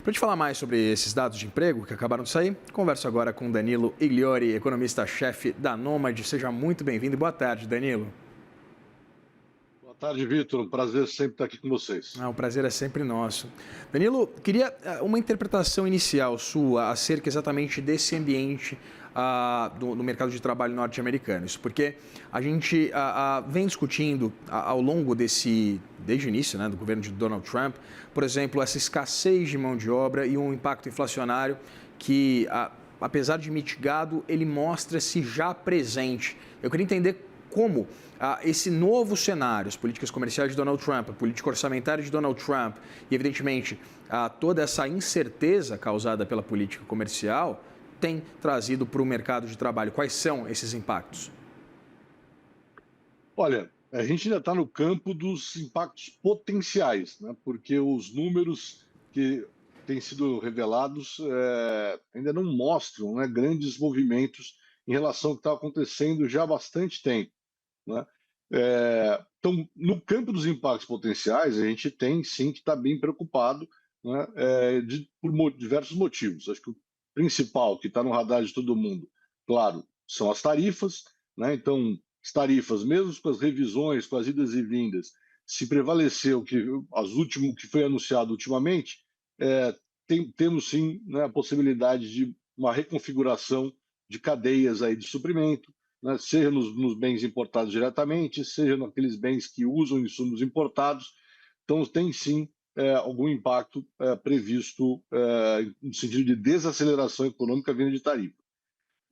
Para te falar mais sobre esses dados de emprego que acabaram de sair, converso agora com Danilo Igliori, economista-chefe da Nômade. Seja muito bem-vindo e boa tarde, Danilo. Boa tarde, Vitor. Um prazer sempre estar aqui com vocês. O prazer é sempre nosso. Danilo, queria uma interpretação inicial sua acerca exatamente desse ambiente do mercado de trabalho norte-americano. Isso porque a gente vem discutindo ao longo desde o início, né, do governo de Donald Trump, por exemplo, essa escassez de mão de obra e um impacto inflacionário que, apesar de mitigado, ele mostra-se já presente. Eu queria entender como esse novo cenário, as políticas comerciais de Donald Trump, a política orçamentária de Donald Trump e, evidentemente, toda essa incerteza causada pela política comercial tem trazido para o mercado de trabalho. Quais são esses impactos? Olha, a gente ainda está no campo dos impactos potenciais, né? Porque os números que têm sido revelados ainda não mostram, né, grandes movimentos em relação ao que está acontecendo já há bastante tempo, né? Então, no campo dos impactos potenciais, a gente tem sim que estar bem preocupado, né, por diversos motivos. Acho que o principal que está no radar de todo mundo, claro, são as tarifas, né? Então, as tarifas, mesmo com as revisões, com as idas e vindas, se prevalecer o que foi anunciado ultimamente, temos sim, né, a possibilidade de uma reconfiguração de cadeias aí de suprimento, né, seja nos bens importados diretamente, seja naqueles bens que usam insumos importados. Então, tem sim algum impacto previsto no sentido de desaceleração econômica vindo de tarifa.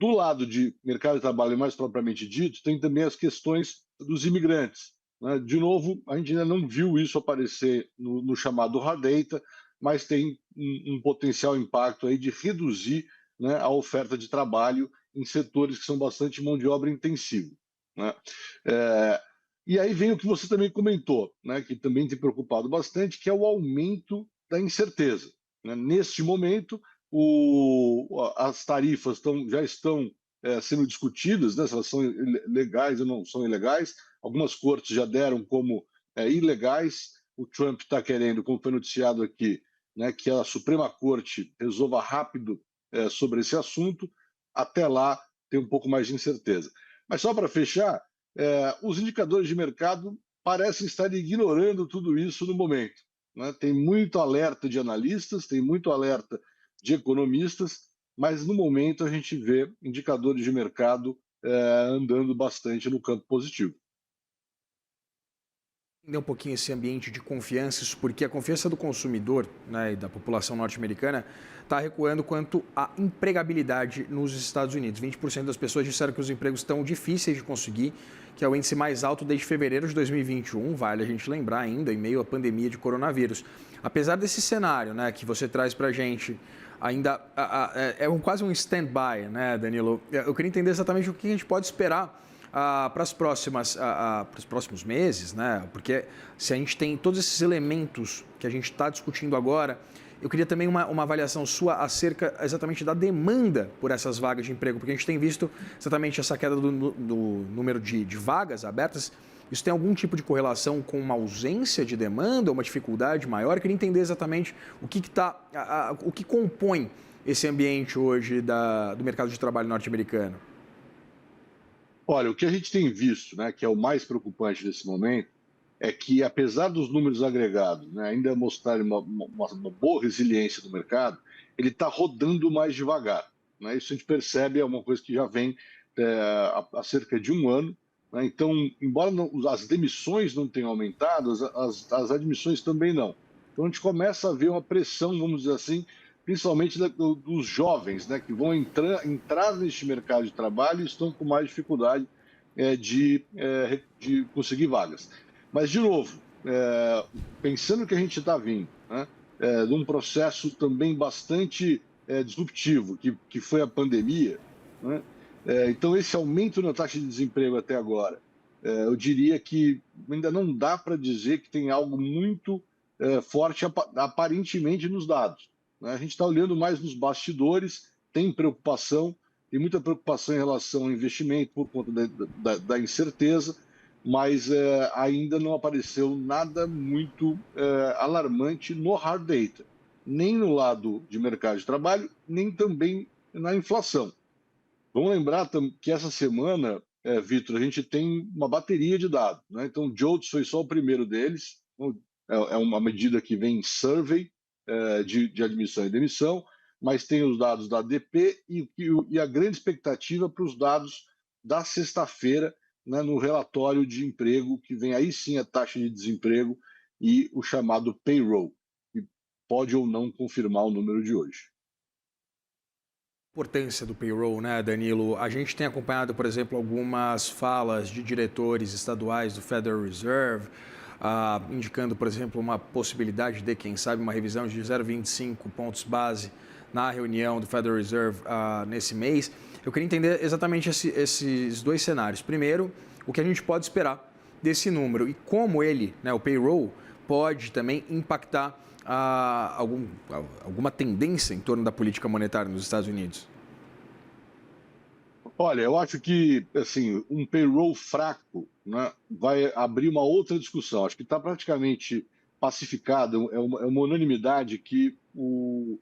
Do lado de mercado de trabalho mais propriamente dito, tem também as questões dos imigrantes, né? De novo, a gente ainda não viu isso aparecer no chamado hard data, mas tem um potencial impacto aí de reduzir, né, a oferta de trabalho em setores que são bastante mão de obra intensiva, né? É, e aí vem o que você também comentou, né, que também tem preocupado bastante, que é o aumento da incerteza, né? Neste momento, as tarifas já estão sendo discutidas, né, se elas são legais ou não são ilegais. Algumas cortes já deram como ilegais. O Trump está querendo, como foi noticiado aqui, né, que a Suprema Corte resolva rápido sobre esse assunto. Até lá tem um pouco mais de incerteza. Mas só para fechar, os indicadores de mercado parecem estar ignorando tudo isso no momento, né? Tem muito alerta de analistas, tem muito alerta de economistas, mas no momento a gente vê indicadores de mercado andando bastante no campo positivo. Entender um pouquinho esse ambiente de confiança, isso porque a confiança do consumidor, né, e da população norte-americana está recuando quanto à empregabilidade nos Estados Unidos. 20% das pessoas disseram que os empregos estão difíceis de conseguir, que é o índice mais alto desde fevereiro de 2021, vale a gente lembrar ainda, em meio à pandemia de coronavírus. Apesar desse cenário, né, que você traz para a gente, ainda quase um stand-by, né, Danilo? Eu queria entender exatamente o que a gente pode esperar para os próximos meses, né? Porque se a gente tem todos esses elementos que a gente está discutindo agora, eu queria também uma avaliação sua acerca exatamente da demanda por essas vagas de emprego, porque a gente tem visto exatamente essa queda do número de vagas abertas. Isso tem algum tipo de correlação com uma ausência de demanda, uma dificuldade maior? Eu queria entender exatamente o que compõe esse ambiente hoje do mercado de trabalho norte-americano. Olha, o que a gente tem visto, né, que é o mais preocupante nesse momento, é que, apesar dos números agregados, né, ainda mostrarem uma boa resiliência do mercado, ele está rodando mais devagar, né? Isso a gente percebe, é uma coisa que já vem há cerca de um ano, né? Então, embora as demissões não tenham aumentado, as admissões também não. Então, a gente começa a ver uma pressão, vamos dizer assim, principalmente dos jovens, né, que vão entrar neste mercado de trabalho e estão com mais dificuldade de conseguir vagas. Mas, de novo, pensando que a gente está vindo, né, de um processo também bastante disruptivo, que foi a pandemia, né? Então, esse aumento na taxa de desemprego até agora, eu diria que ainda não dá para dizer que tem algo muito forte aparentemente nos dados, né? A gente está olhando mais nos bastidores, tem muita preocupação em relação ao investimento por conta da incerteza, mas ainda não apareceu nada muito alarmante no hard data. nem no lado de mercado de trabalho, nem também na inflação. Vamos lembrar que essa semana, Vitor, a gente tem uma bateria de dados, né? Então, o JOLTS foi só o primeiro deles, então, é uma medida que vem em survey de admissão e demissão, mas tem os dados da ADP e a grande expectativa para os dados da sexta-feira, né, no relatório de emprego, que vem aí sim a taxa de desemprego e o chamado payroll, que pode ou não confirmar o número de hoje. Importância do payroll, né, Danilo? A gente tem acompanhado, por exemplo, algumas falas de diretores estaduais do Federal Reserve, indicando, por exemplo, uma possibilidade de, quem sabe, uma revisão de 0,25 pontos base na reunião do Federal Reserve nesse mês. Eu queria entender exatamente esses dois cenários. Primeiro, o que a gente pode esperar desse número e como ele, né, o payroll, pode também impactar alguma tendência em torno da política monetária nos Estados Unidos? Olha, eu acho que assim, um payroll fraco, né, vai abrir uma outra discussão. Acho que está praticamente pacificado, é uma unanimidade que o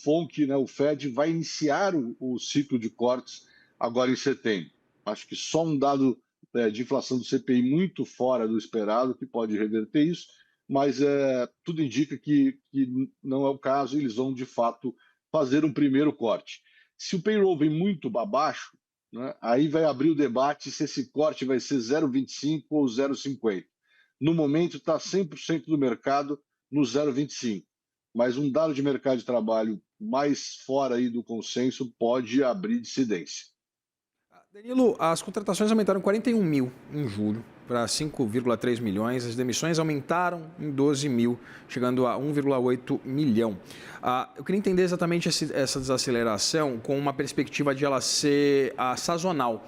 FONC, né, o Fed, vai iniciar o ciclo de cortes agora em setembro. Acho que só um dado de inflação do CPI muito fora do esperado que pode reverter isso, mas tudo indica que não é o caso e eles vão, de fato, fazer um primeiro corte. Se o payroll vem muito abaixo, né, aí vai abrir o debate se esse corte vai ser 0,25 ou 0,50. No momento está 100% do mercado no 0,25, mas um dado de mercado de trabalho mais fora aí do consenso pode abrir dissidência. Danilo, as contratações aumentaram 41 mil em julho para 5,3 milhões. As demissões aumentaram em 12 mil, chegando a 1,8 milhão. Eu queria entender exatamente essa desaceleração com uma perspectiva de ela ser sazonal.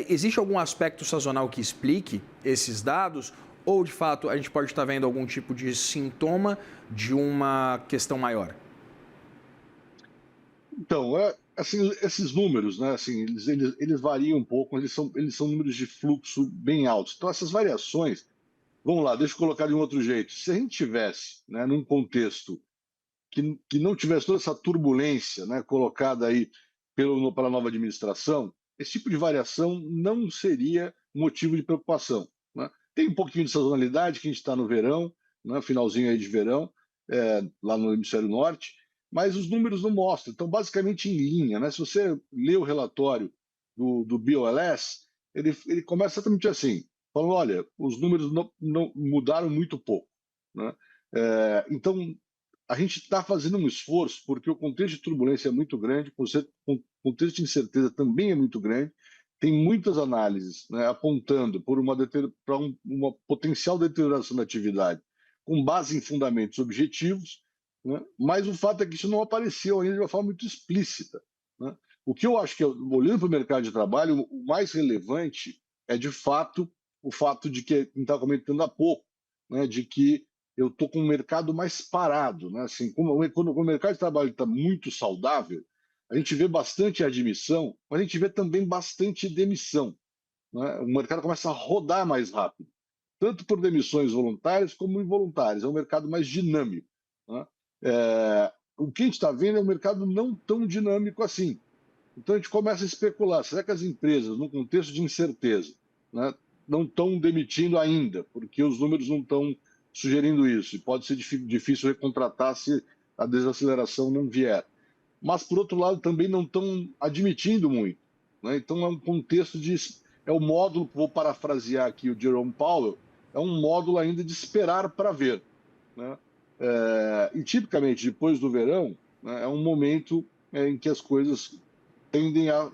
Existe algum aspecto sazonal que explique esses dados? Ou, de fato, a gente pode estar vendo algum tipo de sintoma de uma questão maior? Então, assim, esses números, né, assim, eles variam um pouco, mas eles são números de fluxo bem altos. Então, essas variações, vamos lá, deixa eu colocar de um outro jeito. Se a gente tivesse, né, num contexto que não tivesse toda essa turbulência, né, colocada aí pela nova administração, esse tipo de variação não seria motivo de preocupação, né? Tem um pouquinho de sazonalidade, que a gente está no verão, né, finalzinho aí de verão, lá no hemisfério norte, mas os números não mostram. Então, basicamente em linha, né? Se você lê o relatório do BOLS, ele começa exatamente assim, falando, olha, os números não mudaram muito pouco, né? Então, a gente está fazendo um esforço, porque o contexto de turbulência é muito grande, o contexto de incerteza também é muito grande, tem muitas análises, né, apontando para uma potencial deterioração da atividade, com base em fundamentos objetivos, né, mas o fato é que isso não apareceu ainda de uma forma muito explícita, né? O que eu acho que, olhando para o mercado de trabalho, o mais relevante é, de fato, o fato de que, a gente estava comentando há pouco, né, de que eu estou com um mercado mais parado, né? Assim, quando o mercado de trabalho está muito saudável, a gente vê bastante admissão, mas a gente vê também bastante demissão, né? O mercado começa a rodar mais rápido, tanto por demissões voluntárias como involuntárias. É um mercado mais dinâmico, né? O que a gente está vendo é um mercado não tão dinâmico assim. Então a gente começa a especular: será que as empresas, no contexto de incerteza, né, não estão demitindo ainda, porque os números não estão sugerindo isso, e pode ser difícil recontratar se a desaceleração não vier. Mas, por outro lado, também não estão admitindo muito, né? Então é um contexto de... É o módulo, vou parafrasear aqui o Jerome Powell, é um módulo ainda de esperar para ver, né? E tipicamente, depois do verão, né, é um momento em que as coisas tendem a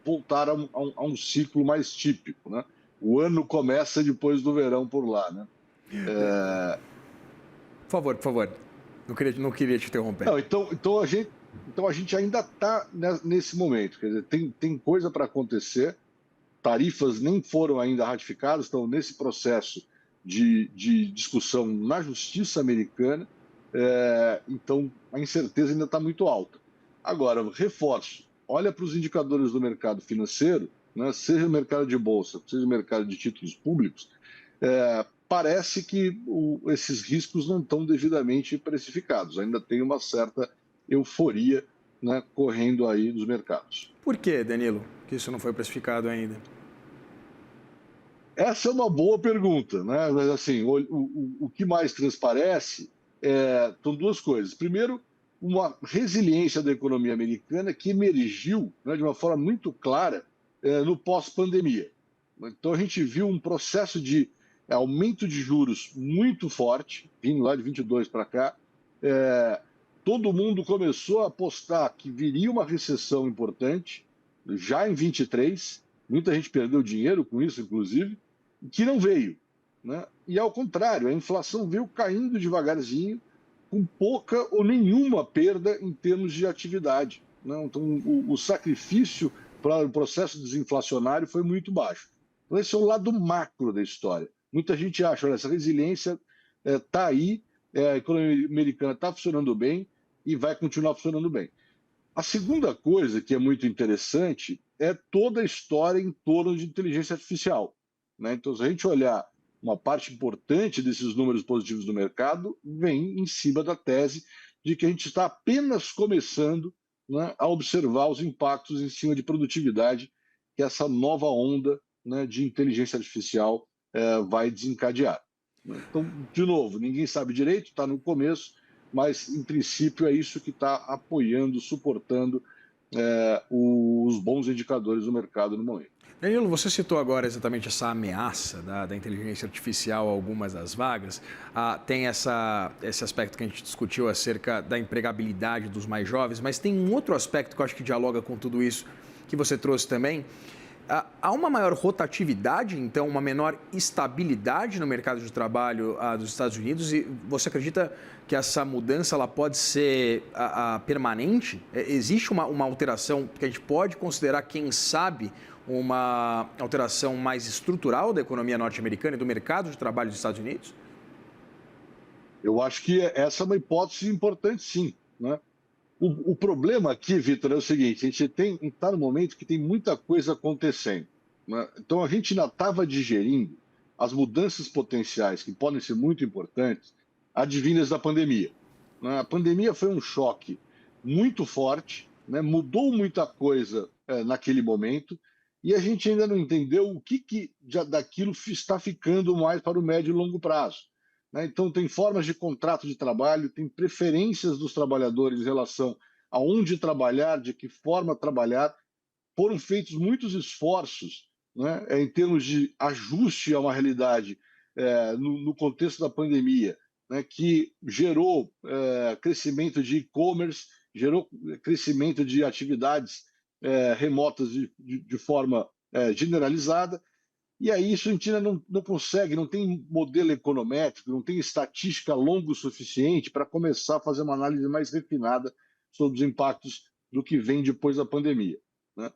voltar a um ciclo mais típico, né? O ano começa depois do verão por lá, né? Por favor. Não queria te interromper. Não, então a gente ainda está nesse momento. Quer dizer, tem coisa para acontecer. Tarifas nem foram ainda ratificadas, estão nesse processo de discussão na justiça americana. Então a incerteza ainda está muito alta. Agora, reforço: olha para os indicadores do mercado financeiro, né, seja o mercado de bolsa, seja o mercado de títulos públicos, parece que esses riscos não estão devidamente precificados. Ainda tem uma certa euforia, né, correndo aí nos mercados. Por que, Danilo, que isso não foi precificado ainda? Essa é uma boa pergunta, né? Mas assim, o que mais transparece são duas coisas. Primeiro, uma resiliência da economia americana que emergiu, né, de uma forma muito clara no pós-pandemia. Então a gente viu um processo de aumento de juros muito forte, vindo lá de 22 para cá. Todo mundo começou a apostar que viria uma recessão importante já em 23. Muita gente perdeu dinheiro com isso, inclusive, que não veio, né? E ao contrário, a inflação veio caindo devagarzinho, com pouca ou nenhuma perda em termos de atividade, né? Então, o sacrifício para o processo desinflacionário foi muito baixo. Então, esse é o lado macro da história. Muita gente acha, olha, essa resiliência está aí, a economia americana está funcionando bem e vai continuar funcionando bem. A segunda coisa que é muito interessante é toda a história em torno de inteligência artificial, né? Então, se a gente olhar uma parte importante desses números positivos do mercado, vem em cima da tese de que a gente está apenas começando, né, a observar os impactos em cima de produtividade que essa nova onda, né, de inteligência artificial vai desencadear. Então, de novo, ninguém sabe direito, está no começo, mas, em princípio, é isso que está apoiando, suportando os bons indicadores do mercado no momento. Danilo, você citou agora exatamente essa ameaça da inteligência artificial a algumas das vagas. Tem esse aspecto que a gente discutiu acerca da empregabilidade dos mais jovens, mas tem um outro aspecto que eu acho que dialoga com tudo isso que você trouxe também. Há uma maior rotatividade, então, uma menor estabilidade no mercado de trabalho dos Estados Unidos, e você acredita que essa mudança ela pode ser permanente? Existe uma alteração que a gente pode considerar, quem sabe, uma alteração mais estrutural da economia norte-americana e do mercado de trabalho dos Estados Unidos? Eu acho que essa é uma hipótese importante, sim, né? O problema aqui, Vitor, é o seguinte: a gente está no momento que tem muita coisa acontecendo, né? Então a gente ainda estava digerindo as mudanças potenciais que podem ser muito importantes, advindas da pandemia, né? A pandemia foi um choque muito forte, né? Mudou muita coisa naquele momento, e a gente ainda não entendeu o que daquilo está ficando mais para o médio e longo prazo, né? Então, tem formas de contrato de trabalho, tem preferências dos trabalhadores em relação a onde trabalhar, de que forma trabalhar. Foram feitos muitos esforços, né, em termos de ajuste a uma realidade no contexto da pandemia, né, que gerou crescimento de e-commerce, gerou crescimento de atividades remotas de forma generalizada. E aí isso a gente ainda não consegue, não tem modelo econométrico, não tem estatística longa o suficiente para começar a fazer uma análise mais refinada sobre os impactos do que vem depois da pandemia, né?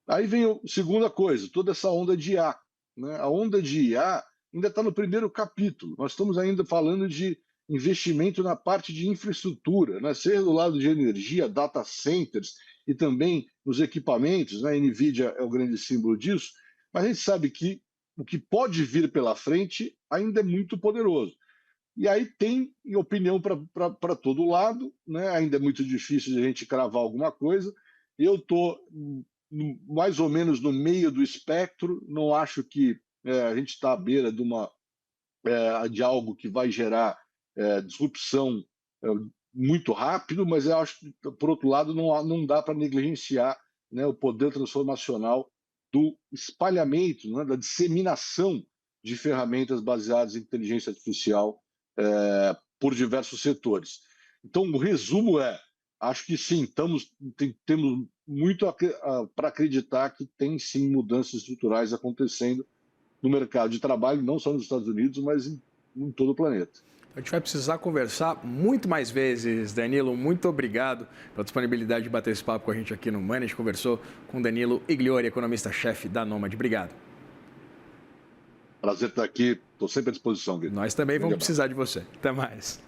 Aí vem a segunda coisa, toda essa onda de IA, né? A onda de IA ainda está no primeiro capítulo. Nós estamos ainda falando de investimento na parte de infraestrutura, né? Seja do lado de energia, data centers e também nos equipamentos, né? A NVIDIA é o grande símbolo disso, mas a gente sabe que o que pode vir pela frente ainda é muito poderoso. E aí tem opinião para todo lado, né? Ainda é muito difícil de a gente cravar alguma coisa. Eu estou mais ou menos no meio do espectro, não acho que a gente está à beira de algo que vai gerar disrupção muito rápido, mas eu acho que, por outro lado, não dá para negligenciar, né, o poder transformacional do espalhamento, né, da disseminação de ferramentas baseadas em inteligência artificial por diversos setores. Então, o resumo acho que sim, temos muito para acreditar que tem sim mudanças estruturais acontecendo no mercado de trabalho, não só nos Estados Unidos, mas em todo o planeta. A gente vai precisar conversar muito mais vezes, Danilo. Muito obrigado pela disponibilidade de bater esse papo com a gente aqui no Money. A gente conversou com Danilo Igliori, economista-chefe da Nomad. Obrigado. Prazer estar aqui. Estou sempre à disposição, Guilherme. Nós também vamos precisar de você. Até mais.